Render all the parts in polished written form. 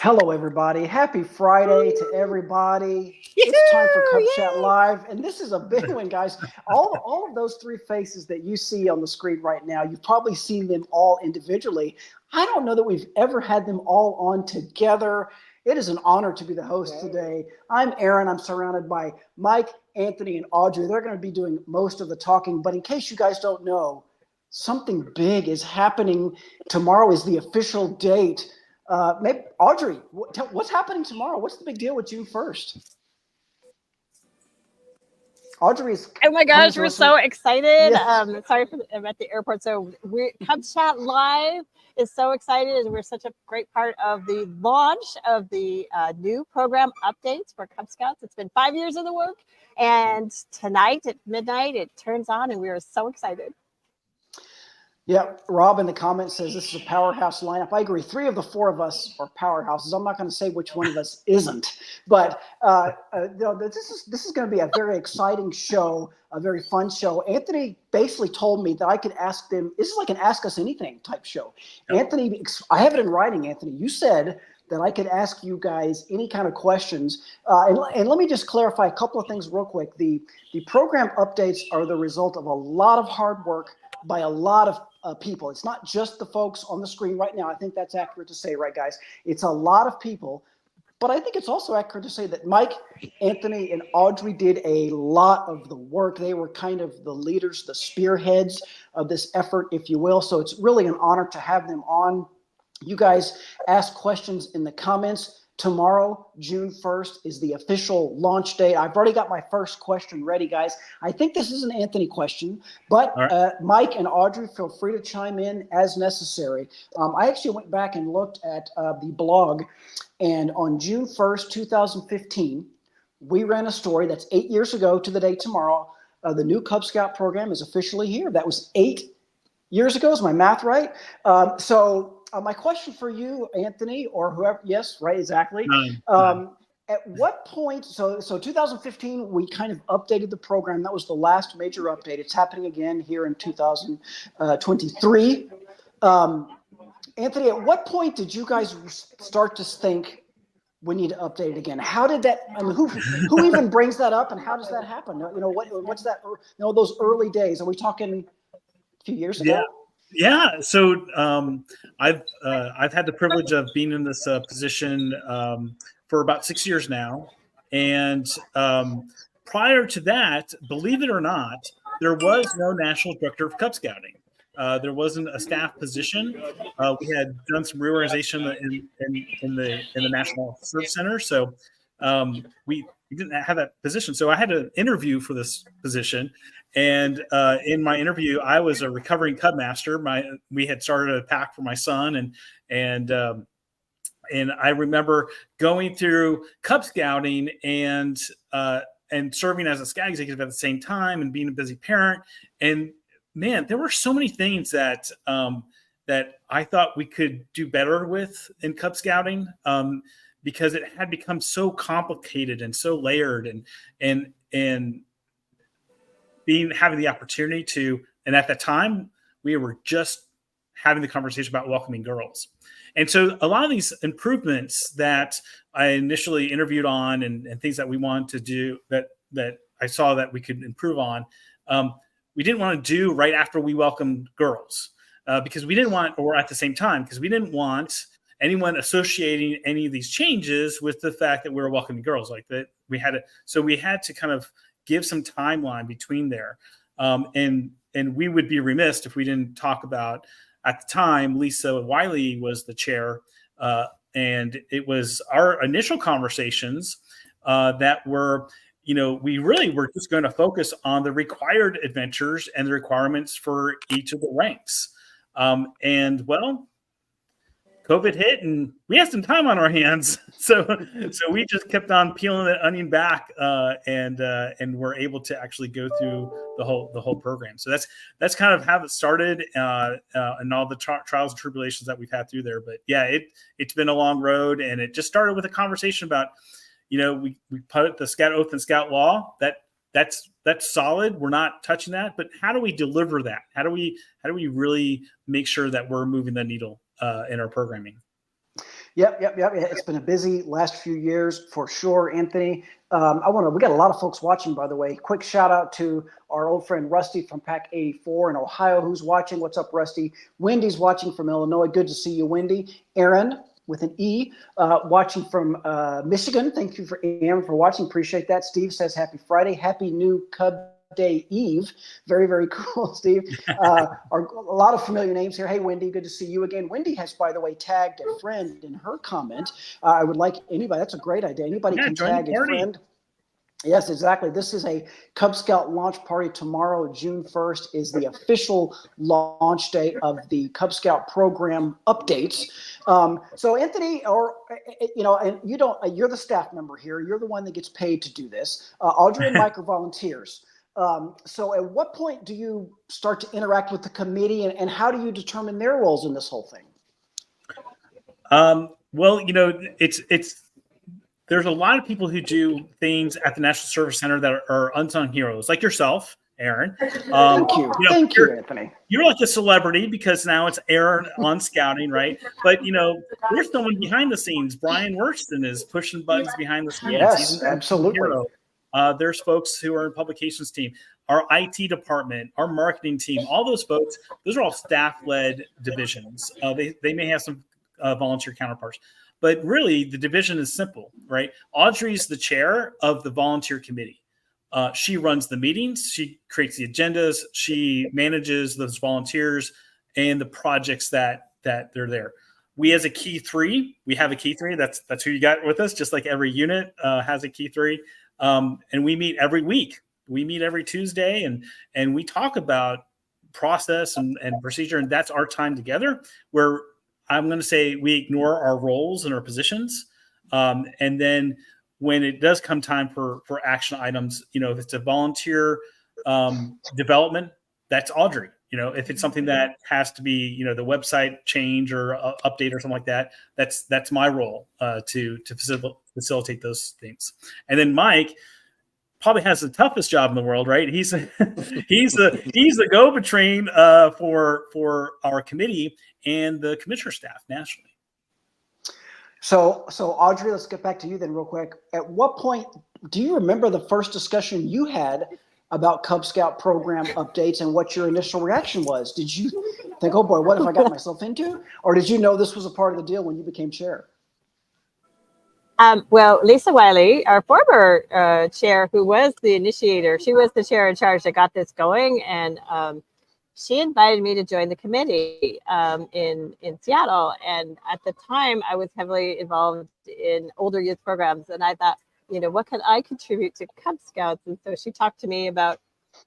Hello, everybody. Happy Friday to everybody. It's time for Cub Chat Live, and this is a big one, guys. All of those three faces that you see on the screen right now, you've probably seen them all individually. I don't know that we've ever had them all on together. It is an honor to be the host today. I'm Aaron. I'm surrounded by Mike, Anthony, and Audrey. They're going to be doing most of the talking, but in case you guys don't know, something big is happening. Tomorrow is the official date. Maybe Audrey, what's happening tomorrow? What's the big deal with June 1st? Audrey's. Oh my gosh, we're so excited. Yes. Sorry I'm at the airport. So Cub Chat Live is so excited, and we're such a great part of the launch of the new program updates for Cub Scouts. It's been 5 years of the work, and tonight at midnight it turns on, and we are so excited. Yeah, Rob in the comments says this is a powerhouse lineup. I agree. 3 of the 4 of us are powerhouses. I'm not going to say which one of us isn't, but this is going to be a very exciting show, a very fun show. Anthony basically told me that I could ask them. This is like an Ask Us Anything type show. Yep. Anthony, I have it in writing. Anthony, you said that I could ask you guys any kind of questions. And let me just clarify a couple of things real quick. The program updates are the result of a lot of hard work by a lot of people. It's not just the folks on the screen right now. I think that's accurate to say, right, guys? It's a lot of people. But I think it's also accurate to say that Mike, Anthony, and Audrey did a lot of the work. They were kind of the leaders, the spearheads of this effort, if you will. So it's really an honor to have them on. You guys ask questions in the comments. Tomorrow, June 1st, is the official launch date. I've already got my first question ready, guys. I think this is an Anthony question, but Mike and Audrey, feel free to chime in as necessary. I actually went back and looked at the blog, and on June 1st, 2015, we ran a story that's 8 years ago to the day tomorrow. The new Cub Scout program is officially here. That was 8 years ago. Is my math right? My question for you, Anthony, or whoever, yes, right, exactly. At what point, so 2015, we kind of updated the program. That was the last major update. It's happening again here in 2023. Anthony, at what point did you guys start to think we need to update it again? How did that, I mean, who even brings that up, and how does that happen? You know, what's that, those early days? Are we talking a few years ago? Yeah. So I've had the privilege of being in this position for about 6 years now, and prior to that, believe it or not, there was no national director of Cub Scouting. There wasn't a staff position. We had done some reorganization in the National Service Center, so we didn't have that position. So I had an interview for this position. And in my interview, I was a recovering Cub master. We had started a pack for my son, and I remember going through Cub Scouting and serving as a Scout executive at the same time, and being a busy parent. And man, there were so many things that I thought we could do better with in Cub Scouting, because it had become so complicated and so layered, and having the opportunity to, and at that time we were just having the conversation about welcoming girls. And so a lot of these improvements that I initially interviewed on and things that we wanted to do that I saw that we could improve on, we didn't want to do right after we welcomed girls, because we didn't want, or at the same time, because we didn't want anyone associating any of these changes with the fact that we were welcoming girls like that. We had to kind of give some timeline between there. And we would be remiss if we didn't talk about, at the time, Lisa Wiley was the chair. And it was our initial conversations that were, we really were just going to focus on the required adventures and the requirements for each of the ranks. And well, COVID hit and we had some time on our hands. So we just kept on peeling the onion back, and we're able to actually go through the whole program. So that's kind of how it started, and all the trials and tribulations that we've had through there. But yeah, it's been a long road, and it just started with a conversation about, we put the Scout Oath and Scout Law. That's solid. We're not touching that, but how do we deliver that? How do we really make sure that we're moving the needle in our programming? Yep. It's been a busy last few years for sure, Anthony. We got a lot of folks watching, by the way. Quick shout out to our old friend Rusty from Pack 84 in Ohio, who's watching. What's up, Rusty? Wendy's watching from Illinois. Good to see you, Wendy. Aaron with an E, watching from Michigan. Thank you for Aaron for watching. Appreciate that. Steve says happy Friday. Happy new Cub Day Eve. Very, very cool, Steve. A lot of familiar names here. Hey, Wendy, good to see you again. Wendy has, by the way, tagged a friend in her comment. I would like anybody, that's a great idea. Anybody can tag a friend. Yes, exactly. This is a Cub Scout launch party tomorrow. June 1st is the official launch day of the Cub Scout program updates. So Anthony, and you're the staff member here. You're the one that gets paid to do this. Audrey and Mike are volunteers. So at what point do you start to interact with the committee, and how do you determine their roles in this whole thing? Well, there's a lot of people who do things at the National Service Center that are unsung heroes, like yourself, Aaron. Thank you. Thank you, Anthony. You're like a celebrity because now it's Aaron on scouting, right? But, there's someone behind the scenes. Brian Worston is pushing buttons behind the scenes. Yes, absolutely. There's folks who are in publications team, our IT department, our marketing team, all those folks, those are all staff-led divisions. They may have some volunteer counterparts. But really, the division is simple, right? Audrey's the chair of the volunteer committee. She runs the meetings. She creates the agendas. She manages those volunteers and the projects that they're there. We as a key three, we have a key three. That's who you got with us, just like every unit has a key three. And we meet every week. We meet every Tuesday, and we talk about process and procedure, and that's our time together where I'm going to say we ignore our roles and our positions. And then when it does come time for action items, if it's a volunteer development, that's Audrey. If it's something that has to be, the website change or update or something like that, that's my role to facilitate those things. And then Mike probably has the toughest job in the world, right? He's the go-between for our committee and the commissioner staff nationally. So Audrey, let's get back to you then real quick. At what point do you remember the first discussion you had about Cub Scout program updates and what your initial reaction was? Did you think, oh boy, what have I got myself into? Or did you know this was a part of the deal when you became chair? Well, Lisa Wiley, our former chair, who was the initiator, she was the chair in charge that got this going, and she invited me to join the committee in Seattle. And at the time, I was heavily involved in older youth programs, and I thought, what can I contribute to Cub Scouts? And so she talked to me about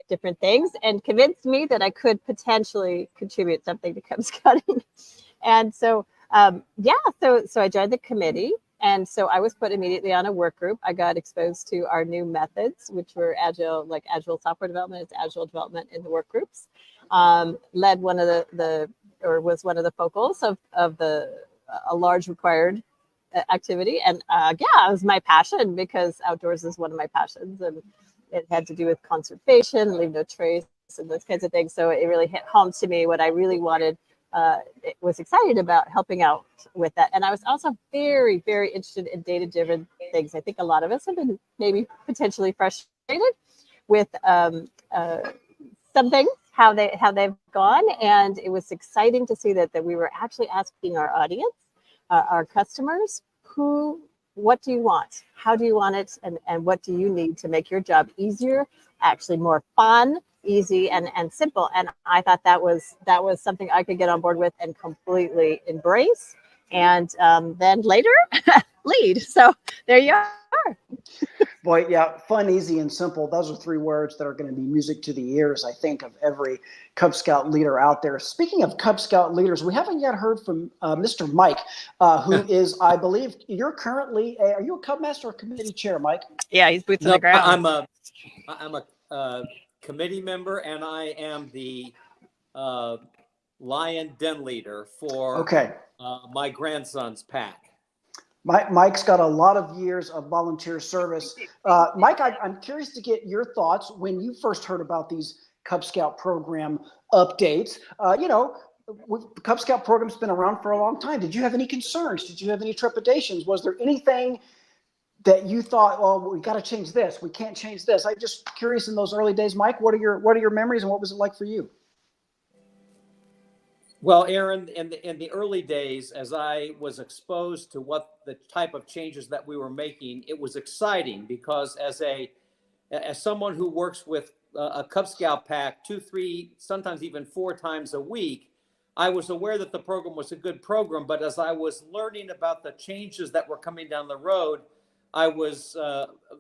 different things and convinced me that I could potentially contribute something to Cub Scouting. And so, so I joined the committee. And so I was put immediately on a work group. I got exposed to our new methods, which were agile software development. It's agile development in the work groups. Led one of was one of the focals of a large required activity. And it was my passion because outdoors is one of my passions, and it had to do with conservation, leave no trace, and those kinds of things. So it really hit home to me what I really wanted. Was excited about helping out with that. And I was also very, very interested in data-driven things. I think a lot of us have been maybe potentially frustrated with some things, how they've gone. And it was exciting to see that we were actually asking our audience, our customers, what do you want? How do you want it? And what do you need to make your job easier, actually more fun, easy and simple. And I thought that was something I could get on board with and completely embrace. And then later lead. So there you are. Boy, yeah, fun, easy, and simple. Those are three words that are going to be music to the ears, I think, of every Cub Scout leader out there. Speaking of Cub Scout leaders, we haven't yet heard from Mr. Mike, who is, I believe, you're currently, are you a Cub Master or committee chair, Mike? Yeah, he's boots on the ground. I'm a committee member, and I am the lion den leader for my grandson's pack. Mike's got a lot of years of volunteer service. Mike, I'm curious to get your thoughts when you first heard about these Cub Scout program updates. the Cub Scout program's been around for a long time. Did you have any concerns? Did you have any trepidations? Was there anything that you thought, well, we got to change this, we can't change this? I'm just curious, in those early days, Mike, what are your memories, and what was it like for you? Well, Aaron, in the early days, as I was exposed to what the type of changes that we were making, it was exciting because as someone who works with a Cub Scout pack 2, 3, sometimes even 4 times a week, I was aware that the program was a good program. But as I was learning about the changes that were coming down the road, I was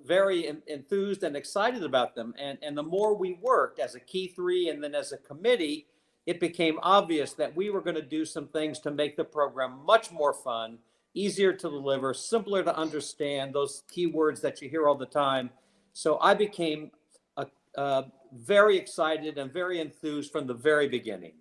very enthused and excited about them. And the more we worked as a Key 3 and then as a committee, it became obvious that we were going to do some things to make the program much more fun, easier to deliver, simpler to understand, those keywords that you hear all the time. So I became very excited and very enthused from the very beginning.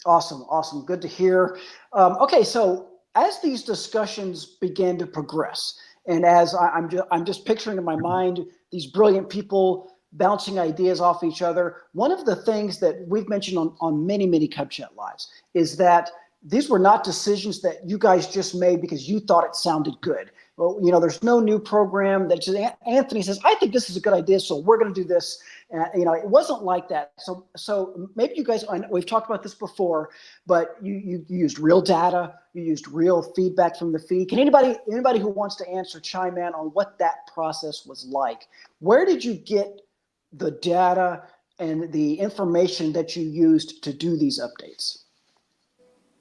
Awesome. Awesome. Good to hear. Okay. So as these discussions began to progress, and as I'm just picturing in my mind these brilliant people bouncing ideas off each other, one of the things that we've mentioned on many Cub Chat Lives is that these were not decisions that you guys just made because you thought it sounded good. Well, there's no new program that just Anthony says, I think this is a good idea, so we're going to do this. It wasn't like that. So maybe you guys, we've talked about this before, but you used real data, you used real feedback from the feed. Can anybody who wants to answer chime in on what that process was like? Where did you get the data and the information that you used to do these updates?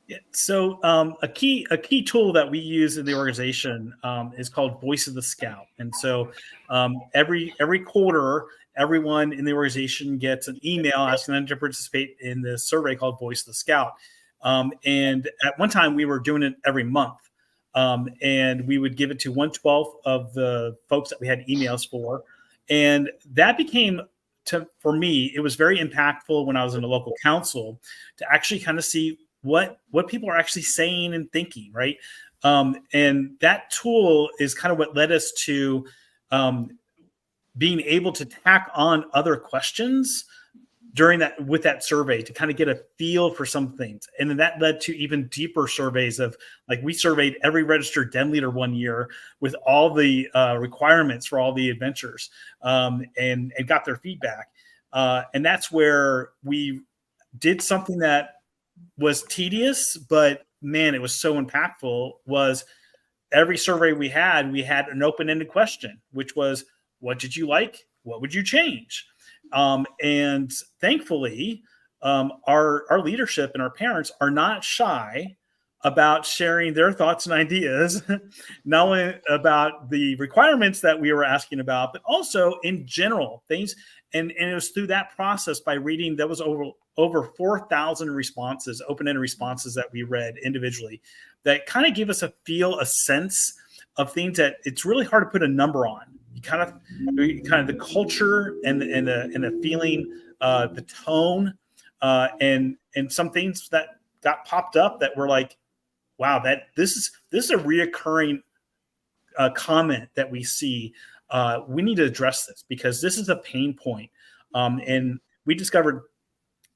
Yeah. So a key tool that we use in the organization is called Voice of the Scout. And so every quarter, everyone in the organization gets an email asking them to participate in this survey called Voice of the Scout. And at one time, we were doing it every month. And we would give it to 1/12 of the folks that we had emails for. And that became, for me, it was very impactful when I was in a local council to actually kind of see what people are actually saying and thinking, right? And that tool is kind of what led us to being able to tack on other questions with that survey to kind of get a feel for some things. And then that led to even deeper surveys of, like, we surveyed every registered den leader one year with all the requirements for all the adventures and got their feedback. And that's where we did something that was tedious, but man, it was so impactful. Was every survey we had an open-ended question, which was, what did you like? What would you change? And thankfully, our leadership and our parents are not shy about sharing their thoughts and ideas, not only about the requirements that we were asking about, but also in general things. And it was through that process, by reading, that was over 4,000 responses, open-ended responses that we read individually, that kind of give us a sense of things that it's really hard to put a number on. You kind of the culture and the feeling, the tone, and some things that got popped up that were like, wow, that this is a reoccurring comment that we see. We need to address this because this is a pain point. And we discovered,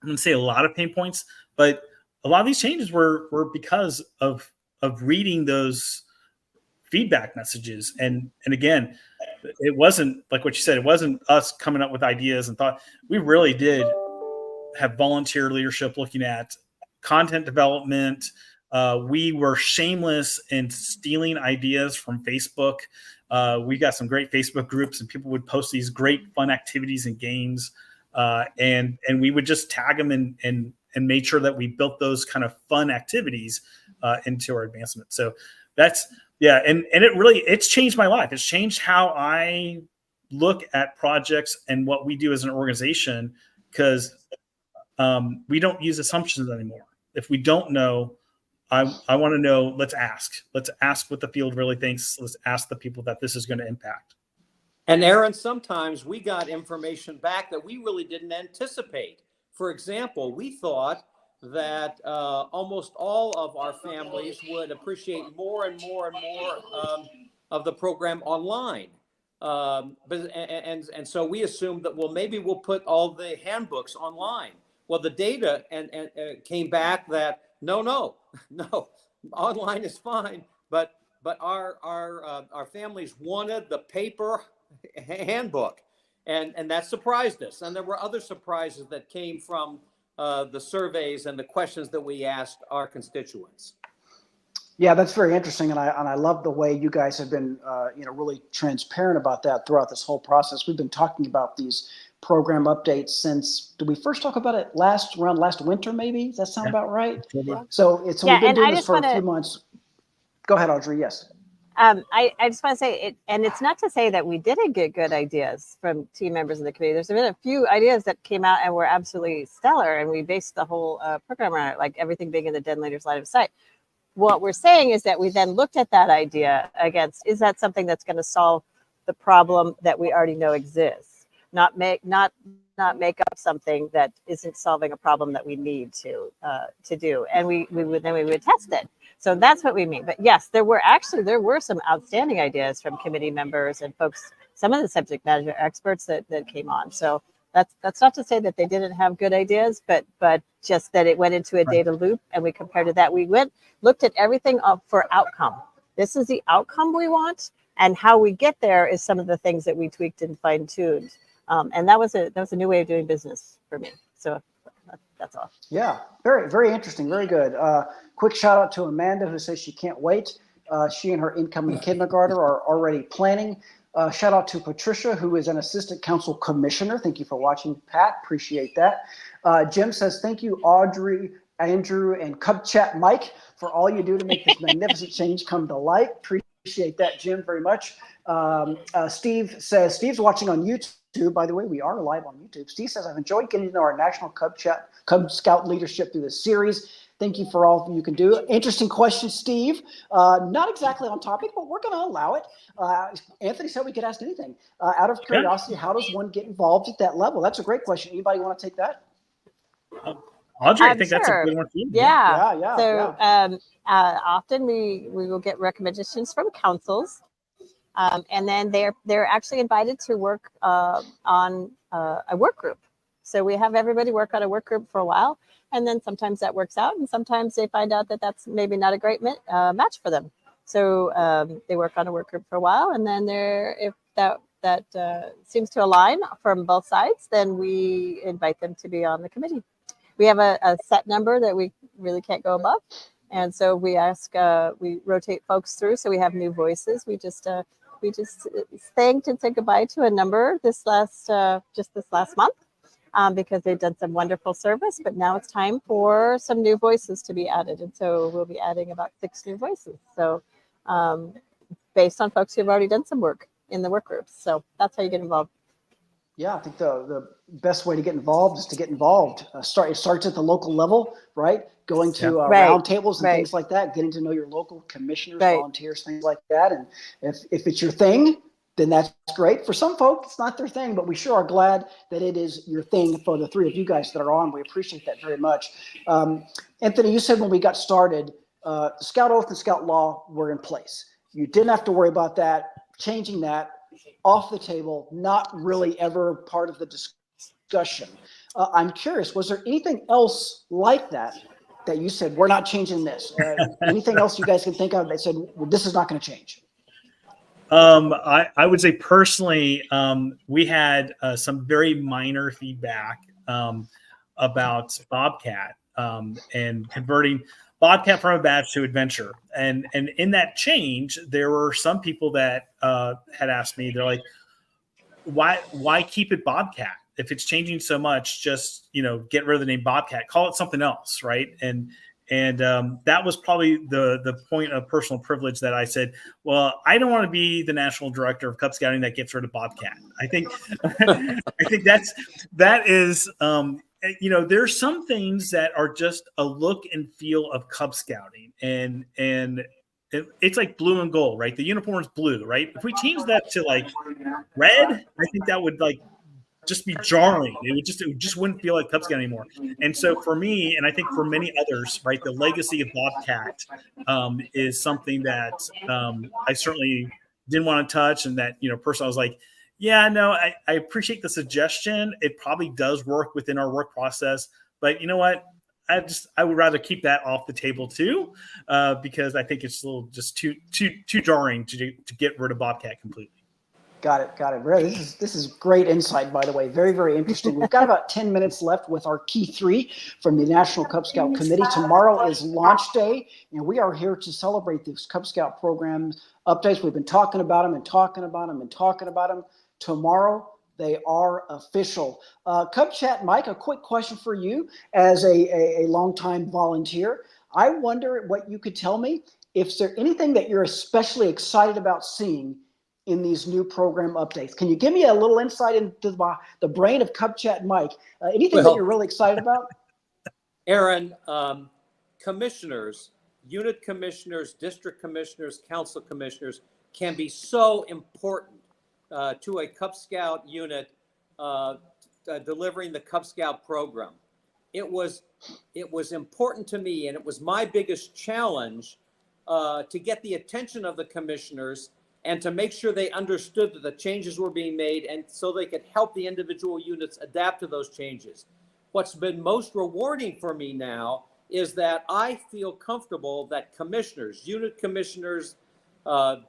I'm going to say a lot of pain points, but a lot of these changes were because of reading those feedback messages. And again, it wasn't like what you said. It wasn't us coming up with ideas and thought. We really did have volunteer leadership looking at content development. We were shameless in stealing ideas from Facebook. We got some great Facebook groups, and people would post these great fun activities and games, and we would just tag them and made sure that we built those kind of fun activities into our advancement. So that's and it's changed my life. It's changed how I look at projects and what we do as an organization, because we don't use assumptions anymore. If we don't know, I want to know. Let's ask what the field really thinks. Let's ask the people that this is going to impact. And Aaron, sometimes we got information back that we really didn't anticipate. For example, we thought that almost all of our families would appreciate more and more and more of the program online. And so we assumed that, well, maybe we'll put all the handbooks online. Well, the data and came back that no, online is fine, but our families wanted the paper handbook, and that surprised us. And there were other surprises that came from the surveys and the questions that we asked our constituents. Yeah, that's very interesting, and I love the way you guys have been, really transparent about that throughout this whole process. We've been talking about these program updates since, did we first talk about it last winter? Maybe, does that sound about right? Yeah. So we've been doing this for a few months. Go ahead, Audrey. Yes. I just want to say it, and it's not to say that we didn't get good ideas from team members of the committee. There's been a few ideas that came out and were absolutely stellar, and we based the whole program around it, like everything being in the den leader's line of sight. What we're saying is that we then looked at that idea against, is that something that's going to solve the problem that we already know exists? Not make up something that isn't solving a problem that we need to do, and we would test it. So that's what we mean. But yes, there were some outstanding ideas from committee members and folks, some of the subject matter experts that came on. So that's not to say that they didn't have good ideas, but just that it went into a data loop, and we compared to that. We looked at everything for outcome. This is the outcome we want, and how we get there is some of the things that we tweaked and fine tuned. And that was a new way of doing business for me. So that's all. Yeah, very, very interesting. Very good. Quick shout out to Amanda, who says she can't wait. She and her incoming kindergartner are already planning. Shout out to Patricia, who is an assistant council commissioner. Thank you for watching, Pat. Appreciate that. Jim says, thank you, Audrey, Andrew, and Cub Chat Mike, for all you do to make this magnificent change come to light. Appreciate that, Jim, very much. Steve says, Steve's watching on YouTube. By the way, we are live on YouTube. Steve says, I've enjoyed getting to know our national Cub Scout leadership through this series. Thank you for all you can do. Interesting question, Steve. Not exactly on topic, but we're going to allow it. Anthony said we could ask anything. Out of curiosity, how does one get involved at that level? That's a great question. Anybody want to take that? Audrey, I think that's a good one for you. Yeah. So often we will get recommendations from councils, and then they're actually invited to work on a work group. So we have everybody work on a work group for a while, and then sometimes that works out, and sometimes they find out that that's maybe not a great match for them. So they work on a work group for a while, and then if that seems to align from both sides, then we invite them to be on the committee. We have a set number that we really can't go above, and so we we rotate folks through, so we have new voices. We just thanked and said goodbye to a number this last month. Because they've done some wonderful service, but now it's time for some new voices to be added. And so we'll be adding about 6 new voices. So based on folks who've already done some work in the work groups. So that's how you get involved. Yeah, I think the best way to get involved is to get involved. It starts at the local level, right? Going to roundtables and things like that, getting to know your local commissioners, volunteers, things like that. And if it's your thing, then that's great. For some folks, it's not their thing, but we sure are glad that it is your thing for the 3 of you guys that are on. We appreciate that very much. Anthony, you said when we got started, the Scout Oath and Scout Law were in place. You didn't have to worry about that, changing that, off the table, not really ever part of the discussion. I'm curious, was there anything else like that you said, we're not changing this? Anything else you guys can think of that said, well, this is not going to change? I would say personally, we had some very minor feedback about Bobcat and converting Bobcat from a badge to adventure. And in that change, there were some people that had asked me, they're like, why keep it Bobcat? If it's changing so much, just, get rid of the name Bobcat, call it something else. Right. And that was probably the point of personal privilege that I said, well, I don't want to be the national director of Cub Scouting that gets rid of Bobcat. I think that is, there's some things that are just a look and feel of Cub Scouting, and it's like blue and gold, right? The uniform is blue, right? If we change that to like red, I think that would just be jarring. It just wouldn't feel like Cub Scout anymore. And so for me, and I think for many others, right, the legacy of Bobcat is something that I certainly didn't want to touch. And that, personally, I was like, yeah, no, I appreciate the suggestion. It probably does work within our work process, But you know what? I would rather keep that off the table too, because I think it's a little just too jarring to get rid of Bobcat completely. Got it. Really, this is great insight, by the way. Very, very interesting. We've got about 10 minutes left with our key three from the National Cub Scout Committee. Tomorrow is launch day, and we are here to celebrate this Cub Scout program updates. We've been talking about them and talking about them and talking about them. Tomorrow, they are official. Cub Chat Mike, a quick question for you as a longtime volunteer. I wonder what you could tell me, if there's anything that you're especially excited about seeing in these new program updates. Can you give me a little insight into the brain of Cub Chat Mike? Anything that you're really excited about? Aaron, commissioners, unit commissioners, district commissioners, council commissioners can be so important to a Cub Scout unit delivering the Cub Scout program. It was important to me, and it was my biggest challenge to get the attention of the commissioners and to make sure they understood that the changes were being made, and so they could help the individual units adapt to those changes. What's been most rewarding for me now is that I feel comfortable that commissioners, unit commissioners,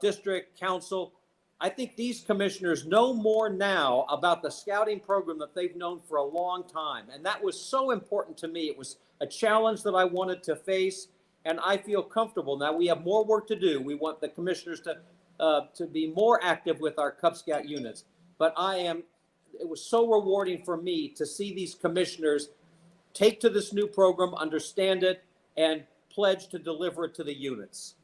district, council, I think these commissioners know more now about the scouting program that they've known for a long time. And that was so important to me. It was a challenge that I wanted to face, and I feel comfortable. Now we have more work to do. We want the commissioners to be more active with our Cub Scout units. But it was so rewarding for me to see these commissioners take to this new program, understand it, and pledge to deliver it to the units.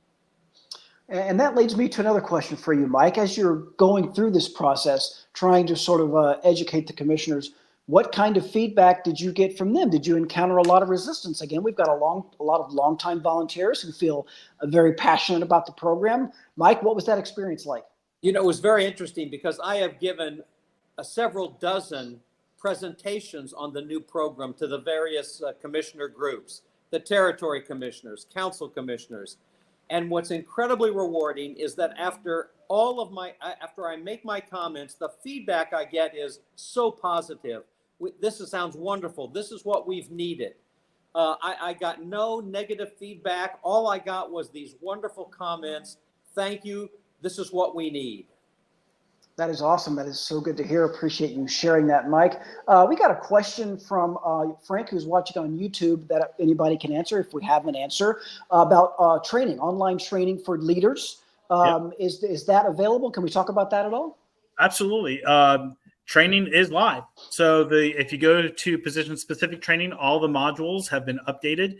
And that leads me to another question for you, Mike. As you're going through this process, trying to sort of educate the commissioners, what kind of feedback did you get from them? Did you encounter a lot of resistance? Again, we've got a lot of longtime volunteers who feel very passionate about the program. Mike, what was that experience like? You know, it was very interesting because I have given several dozen presentations on the new program to the various commissioner groups, the territory commissioners, council commissioners. And what's incredibly rewarding is that after I make my comments, the feedback I get is so positive. This sounds wonderful. This is what we've needed. I got no negative feedback. All I got was these wonderful comments. Thank you. This is what we need. That is awesome. That is so good to hear. Appreciate you sharing that, Mike. We got a question from Frank, who's watching on YouTube, that anybody can answer if we have an answer, about training, online training for leaders. Yep. Is that available? Can we talk about that at all? Absolutely. Training is live. So if you go to position-specific training, all the modules have been updated.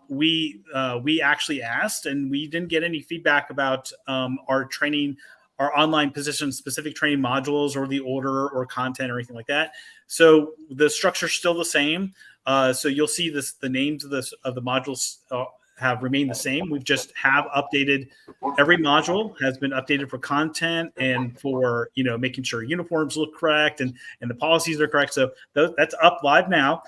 We actually asked, and we didn't get any feedback about our training, our online position-specific training modules, or the order or content or anything like that. So the structure is still the same. So you'll see the names of the modules have remained the same. We've just have updated. Every module has been updated for content and for making sure uniforms look correct and the policies are correct. So that's up live now.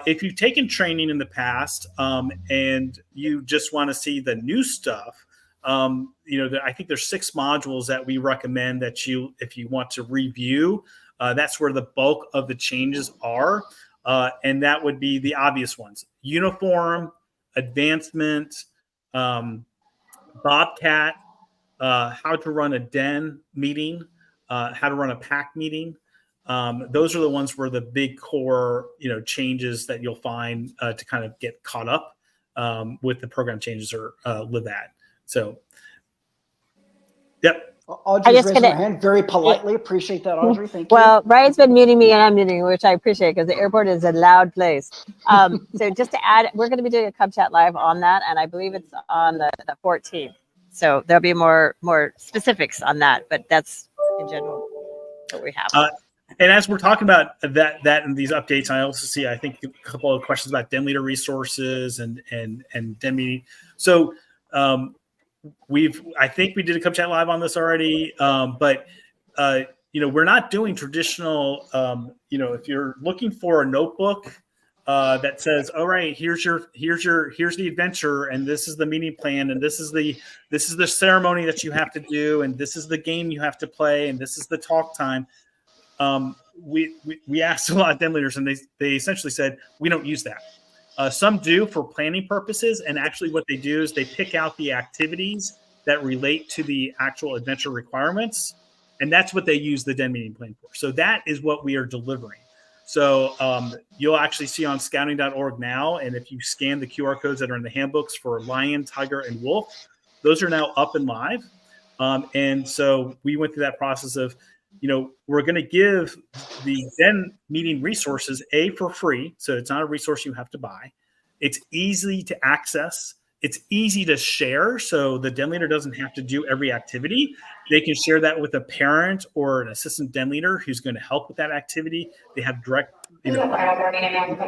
If you've taken training in the past and you just want to see the new stuff, I think there's 6 modules that we recommend that if you want to review, that's where the bulk of the changes are. And that would be the obvious ones: uniform, advancement, Bobcat, how to run a den meeting, how to run a pack meeting. Those are the ones where the big core, changes that you'll find to kind of get caught up with the program changes or live at. So, yep. Audrey's raising her hand very politely. Appreciate that, Audrey. Thank you. Well, Brian's been muting me and I'm muting, which I appreciate because the airport is a loud place. So just to add, we're going to be doing a Cub Chat Live on that, and I believe it's on the 14th. So there'll be more specifics on that, but that's in general what we have. And as we're talking about that and these updates, I also see, I think, a couple of questions about den leader resources and den meeting. So I think we did a Cub Chat Live on this already, but we're not doing traditional. If you're looking for a notebook that says, "All right, here's the adventure, and this is the meeting plan, and this is the ceremony that you have to do, and this is the game you have to play, and this is the talk time." we asked a lot of den leaders, and they essentially said, we don't use that. Some do for planning purposes, and actually what they do is they pick out the activities that relate to the actual adventure requirements, and that's what they use the den meeting plan for. So that is what we are delivering. So you'll actually see on scouting.org now, and if you scan the QR codes that are in the handbooks for lion, tiger, and wolf, those are now up and live. And so we went through that process of, we're going to give the den meeting resources for free. So it's not a resource you have to buy. It's easy to access. It's easy to share. So the den leader doesn't have to do every activity. They can share that with a parent or an assistant den leader who's going to help with that activity. They have direct, there's no login,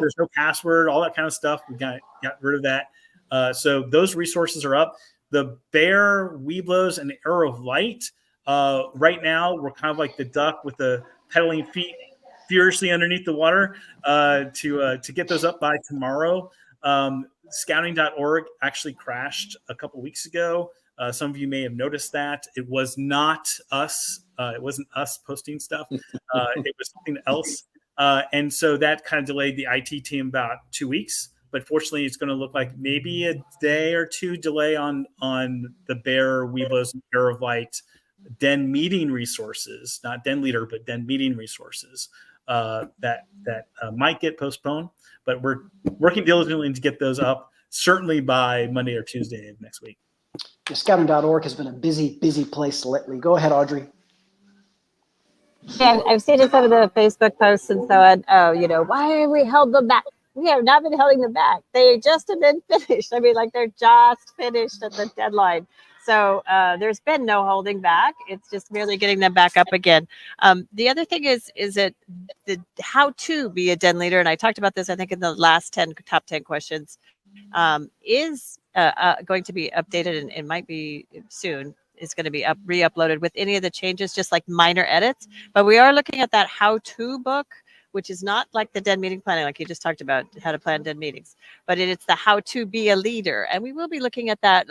there's no password, all that kind of stuff. We got rid of that. So those resources are up. The bear, Weeblos, and the Arrow of Light. Right now, we're kind of like the duck with the pedaling feet furiously underneath the water to get those up by tomorrow. Scouting.org actually crashed a couple weeks ago. Some of you may have noticed that. It was not us. It wasn't us posting stuff. It was something else. And so that kind of delayed the IT team about 2 weeks. But fortunately, it's going to look like maybe a day or two delay on the Bear, Weeblos, and Arrow of Light den meeting resources, not den leader, but den meeting resources that might get postponed. But we're working diligently to get those up, certainly by Monday or Tuesday of next week. Scouting.org has been a busy, busy place lately. Go ahead, Audrey. Yeah, I've seen some of the Facebook posts and so on. Oh, why have we held them back? We have not been holding them back. They just have been finished. I mean, like they're just finished at the deadline. So there's been no holding back. It's just merely getting them back up again. The other thing is that the how to be a den leader, and I talked about this, I think, in the last top 10 questions, is going to be updated and it might be soon. It's going to be re-uploaded with any of the changes, just like minor edits. But we are looking at that how-to book, which is not like the den meeting planning, like you just talked about, how to plan den meetings, but it's the how to be a leader. And we will be looking at that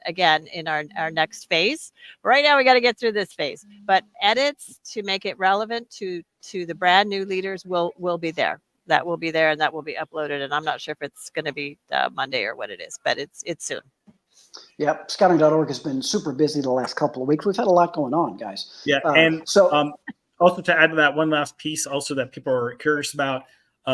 again in our next phase. Right now, we got to get through this phase, but edits to make it relevant to the brand new leaders will be there. That will be there and that will be uploaded. And I'm not sure if it's going to be Monday or what it is, but it's soon. Yep, scouting.org has been super busy the last couple of weeks. We've had a lot going on, guys. Yeah, and so also to add to that, one last piece also that people are curious about,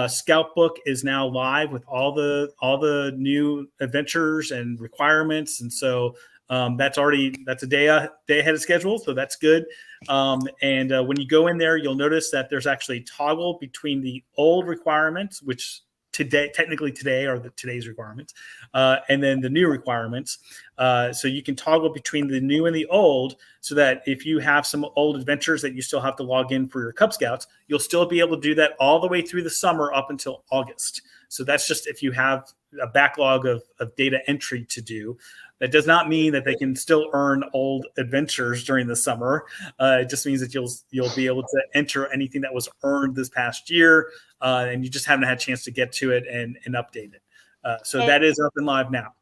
Scout Book is now live with all the new adventures and requirements, and so that's a day ahead of schedule, so that's good. And when you go in there, you'll notice that there's actually a toggle between the old requirements, which technically today are today's requirements, and then the new requirements. So you can toggle between the new and the old, so that if you have some old adventures that you still have to log in for your Cub Scouts, you'll still be able to do that all the way through the summer up until August. So that's just if you have a backlog of data entry to do. That does not mean that they can still earn old adventures during the summer. It just means that you'll be able to enter anything that was earned this past year, and you just haven't had a chance to get to it and update it. So that is up and live now.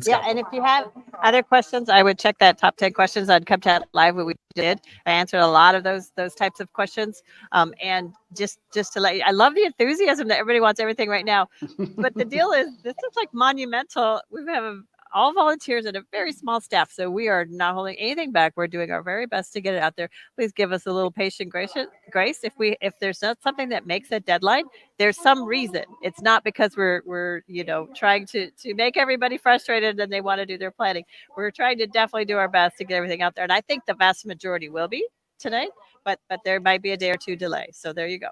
Yeah, and if you have other questions, I would check that top 10 questions on Cub Chat Live, what we did. I answered a lot of those types of questions. And just to let you, I love the enthusiasm that everybody wants everything right now. But the deal is, this is like monumental. We have all volunteers and a very small staff, so we are not holding anything back. We're doing our very best to get it out there. Please give us a little patient grace. If there's not something that makes a deadline, there's some reason. It's not because we're trying to make everybody frustrated and they want to do their planning. We're trying to definitely do our best to get everything out there, and I think the vast majority will be tonight, but there might be a day or two delay. So there you go.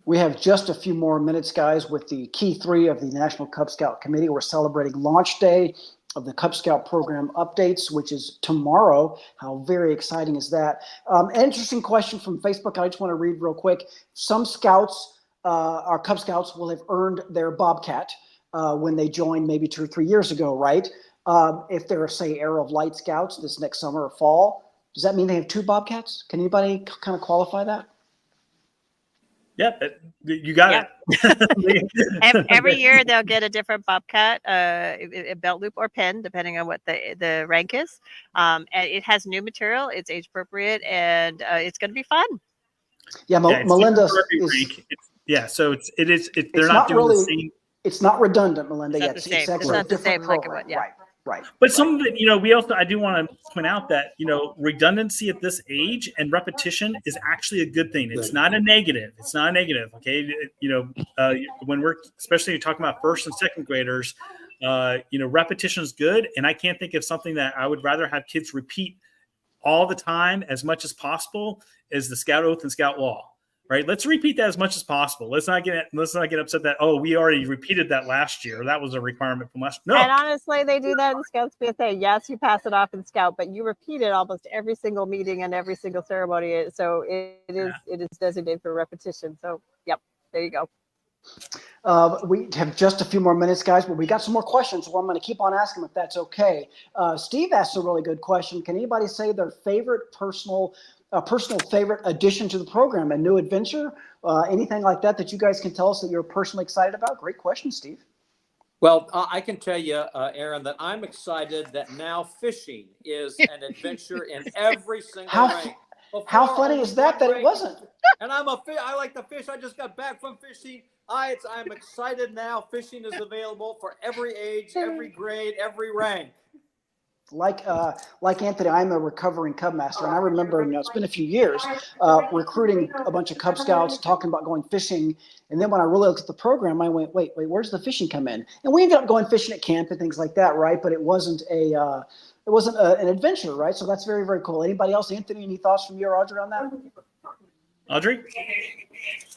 We have just a few more minutes, guys, with the key 3 of the National Cub Scout Committee. We're celebrating launch day of the Cub Scout program updates, which is tomorrow. How very exciting is that? An interesting question from Facebook I just want to read real quick. Some scouts, our Cub Scouts, will have earned their Bobcat when they joined maybe 2 or 3 years ago, right? If they're, say, Arrow of Light Scouts this next summer or fall, does that mean they have 2 Bobcats? Can anybody kind of qualify that? Yeah, you got it. Every year they'll get a different bobcat, a belt loop or pin, depending on what the rank is. And it has new material. It's age appropriate, and it's going to be fun. Yeah, Melinda so they're not doing really, the same. It's not redundant, Melinda. It's not Yet. the same. It's actually It's not a the different same like program. yeah. Right. But some of it, I do want to point out that, redundancy at this age and repetition is actually a good thing. It's not a negative. Okay. When we're, especially talking about first and second graders, repetition is good. And I can't think of something that I would rather have kids repeat all the time as much as possible is the Scout Oath and Scout Law. Right. Let's repeat that as much as possible. Let's not get upset that, we already repeated that last year. That was a requirement from last. No. And honestly, they do that in Scouts PSA. Yes, you pass it off in Scout, but you repeat it almost every single meeting and every single ceremony. So it is designated for repetition. So yep, there you go. We have just a few more minutes, guys, but we got some more questions, so I'm going to keep on asking if that's okay. Steve asked a really good question. Can anybody say their personal favorite addition to the program, a new adventure, anything like that you guys can tell us that you're personally excited about? Great question, Steve. Well, I can tell you, Aaron, that I'm excited that now fishing is an adventure in every single rank. How funny is that it wasn't? And I like to fish. I just got back from fishing. I'm excited now. Fishing is available for every age, every grade, every rank. Like Anthony, I'm a recovering Cub master, and I remember, it's been a few years, recruiting a bunch of Cub Scouts, talking about going fishing, and then when I really looked at the program, I went, wait, where's the fishing come in? And we ended up going fishing at camp and things like that, right? But it wasn't an adventure, right? So that's very, very cool. Anybody else? Anthony, any thoughts from you or Audrey on that? Audrey?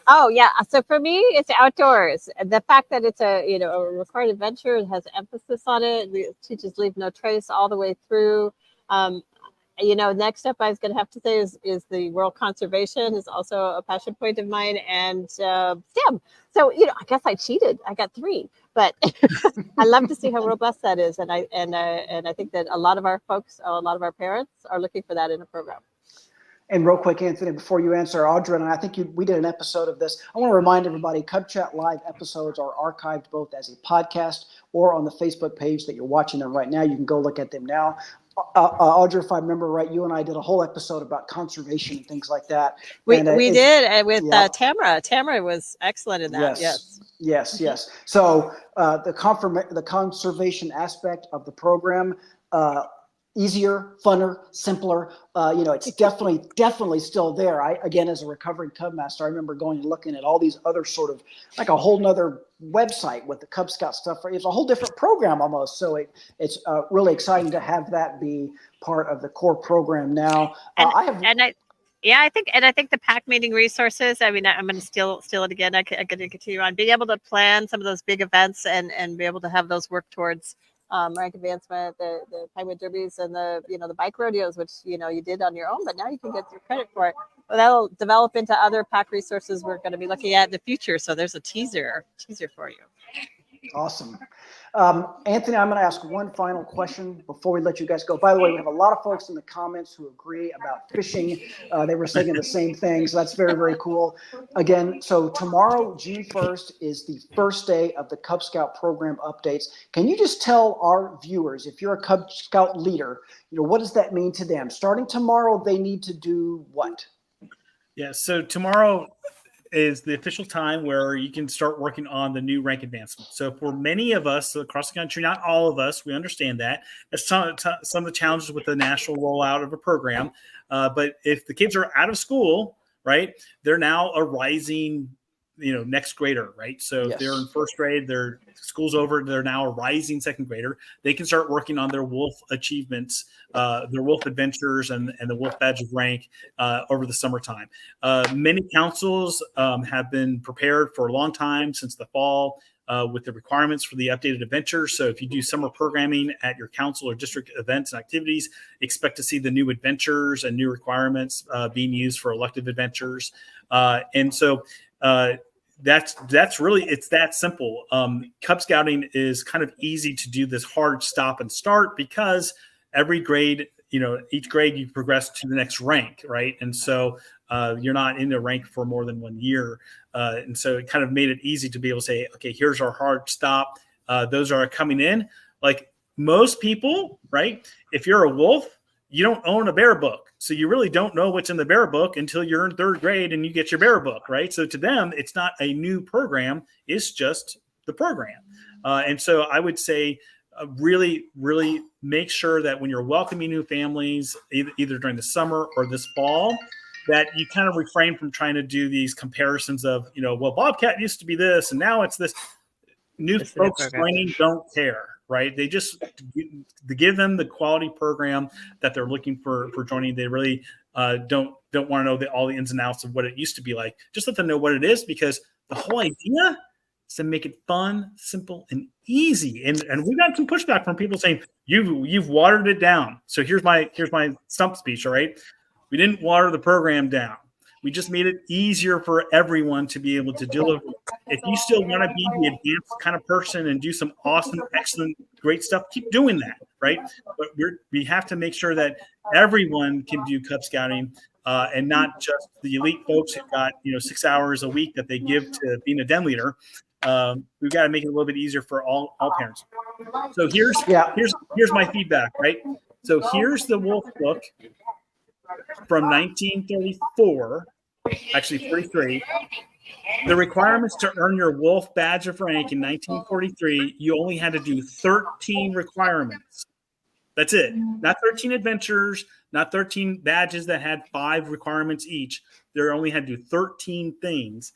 Oh yeah. So for me, it's outdoors. The fact that it's a required adventure, it has emphasis on it. It teaches leave no trace all the way through. Next up I was going to have to say is the world conservation is also a passion point of mine, and STEM. So I guess I cheated. I got 3, but I love to see how robust that is, and I think that a lot of our parents are looking for that in a program. And real quick, Anthony, before you answer, Audrey, and I think we did an episode of this. I want to remind everybody, Cub Chat Live episodes are archived both as a podcast or on the Facebook page that you're watching them right now. You can go look at them now. Audrey, if I remember right, you and I did a whole episode about conservation and things like that. We did, and with Tamara. Tamara was excellent in that. Yes. So the conservation aspect of the program, easier, funner, simpler. It's definitely still there. Again, as a recovering Cub master, I remember going and looking at all these other sort of like a whole nother website with the Cub Scout stuff. It's a whole different program almost. So it's really exciting to have that be part of the core program now. I think the pack meeting resources. I mean, I'm going to steal it again. I'm going to continue on being able to plan some of those big events and be able to have those work towards rank advancement, the Pinewood Derbies, and the bike rodeos, which you did on your own, but now you can get your credit for it. Well, that'll develop into other pack resources we're going to be looking at in the future. So there's a teaser for you. Awesome. Anthony, I'm going to ask one final question before we let you guys go. By the way, we have a lot of folks in the comments who agree about fishing. They were saying the same thing, so that's very, very cool. Again, so tomorrow, June 1st, is the first day of the Cub Scout program updates. Can you just tell our viewers, if you're a Cub Scout leader, what does that mean to them? Starting tomorrow, they need to do what? Yeah, so tomorrow is the official time where you can start working on the new rank advancement. So for many of us across the country, not all of us, we understand that. That's some of the challenges with the national rollout of a program. But if the kids are out of school, right, they're now a rising, next grader, right? So if they're in first grade, their school's over, they're now a rising second grader. They can start working on their wolf achievements, their wolf adventures, and the wolf badge of rank over the summertime. Many councils have been prepared for a long time, since the fall, with the requirements for the updated adventures. So if you do summer programming at your council or district events and activities, expect to see the new adventures and new requirements being used for elective adventures. And so that's really, it's that simple. Cub Scouting is kind of easy to do this hard stop and start, because every grade, each grade you progress to the next rank, right? And so You're not in the rank for more than 1 year. And so it kind of made it easy to be able to say, okay, here's our hard stop. Those are coming in. Like most people, right? If you're a wolf, you don't own a bear book. So you really don't know what's in the bear book until you're in 3rd grade and you get your bear book, right? So to them, it's not a new program. It's just the program. And so I would say really, really make sure that when you're welcoming new families, either during the summer or this fall, that you kind of refrain from trying to do these comparisons of, well, Bobcat used to be this and now it's this. New folks joining don't care, right? They just give them the quality program that they're looking for joining. They really don't want to know all the ins and outs of what it used to be like. Just let them know what it is, because the whole idea is to make it fun, simple, and easy. And we got some pushback from people saying you've watered it down. So here's my stump speech. All right, we didn't water the program down. We just made it easier for everyone to be able to deliver. If you still want to be the advanced kind of person and do some awesome, excellent, great stuff, keep doing that, right? But we have to make sure that everyone can do Cub Scouting, and not just the elite folks who got 6 hours a week that they give to being a den leader. We've got to make it a little bit easier for all parents. So here's my feedback, right? So here's the Wolf book from 1934, actually 43. The requirements to earn your Wolf badge of rank in 1943, you only had to do 13 requirements. That's it. Not 13 adventures, not 13 badges that had 5 requirements each. They only had to do 13 things.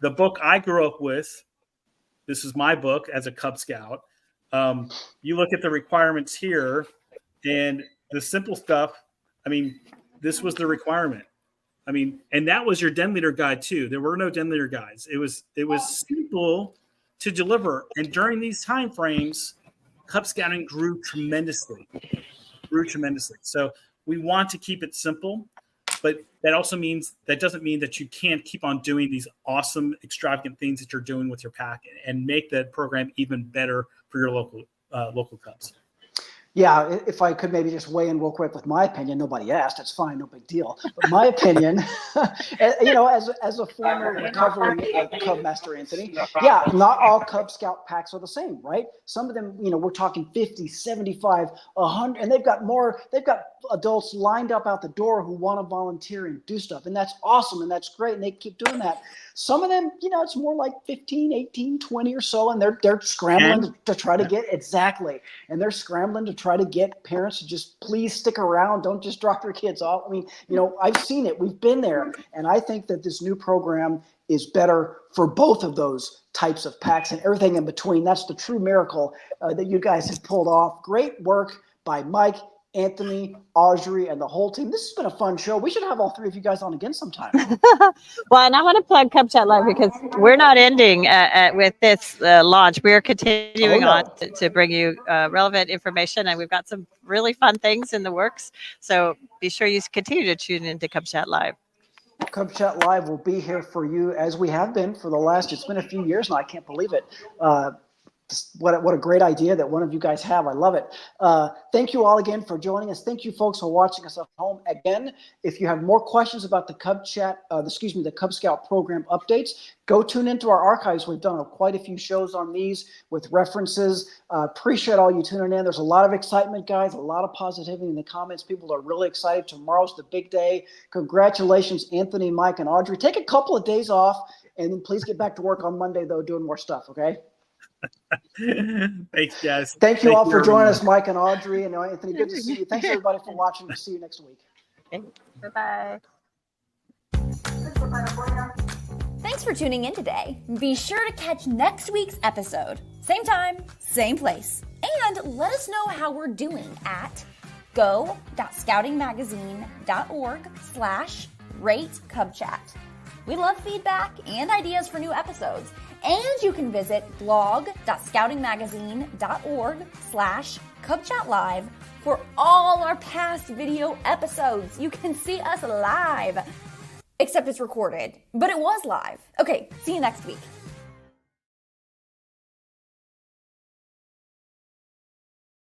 The book I grew up with, this is my book as a Cub Scout. You look at the requirements here and the simple stuff. I mean, this was the requirement. I mean, and that was your den leader guide too. There were no den leader guides. It was simple to deliver. And during these time frames, Cub Scouting grew tremendously. So we want to keep it simple, but that doesn't mean that you can't keep on doing these awesome, extravagant things that you're doing with your pack and make the program even better for your local Cubs. Yeah, if I could maybe just weigh in real quick with my opinion. Nobody asked. It's fine. No big deal. But my opinion, as a former recovering Cub Master, Anthony, yeah, not all Cub Scout packs are the same, right? Some of them, we're talking 50, 75, 100, and they've got adults lined up out the door who want to volunteer and do stuff. And that's awesome. And that's great. And they keep doing that. Some of them, it's more like 15, 18, 20 or so. And they're scrambling to try to get exactly. And they're scrambling to try to get parents to just please stick around. Don't just drop your kids off. I mean, I've seen it. We've been there. And I think that this new program is better for both of those types of packs and everything in between. That's the true miracle that you guys have pulled off. Great work by Mike, Anthony, Audrey, and the whole team. This has been a fun show. We should have all 3 of you guys on again sometime. Well, and I want to plug Cub Chat Live because we're not ending with this launch. We're continuing on to bring you relevant information, and we've got some really fun things in the works. So be sure you continue to tune into Cub Chat Live. Cub Chat Live will be here for you as we have been for it's been a few years now. I can't believe it. What a great idea that one of you guys have. I love it. Thank you all again for joining us. Thank you folks for watching us at home. Again, if you have more questions about the Cub Scout program updates, go tune into our archives. We've done quite a few shows on these with references. Appreciate all you tuning in. There's a lot of excitement, guys, a lot of positivity in the comments. People are really excited. Tomorrow's the big day. Congratulations, Anthony, Mike, and Audrey. Take a couple of days off, and then please get back to work on Monday, though, doing more stuff, okay? Thanks, guys. Thank you all for joining us, Mike and Audrey and Anthony. Good to see you. Thanks, everybody, for watching. We'll see you next week. Okay. Bye-bye. Thanks for tuning in today. Be sure to catch next week's episode. Same time, same place. And let us know how we're doing at go.scoutingmagazine.org/rate-cubchat. We love feedback and ideas for new episodes. And you can visit blog.scoutingmagazine.org/CubChatLive for all our past video episodes. You can see us live. Except it's recorded, but it was live. Okay, see you next week.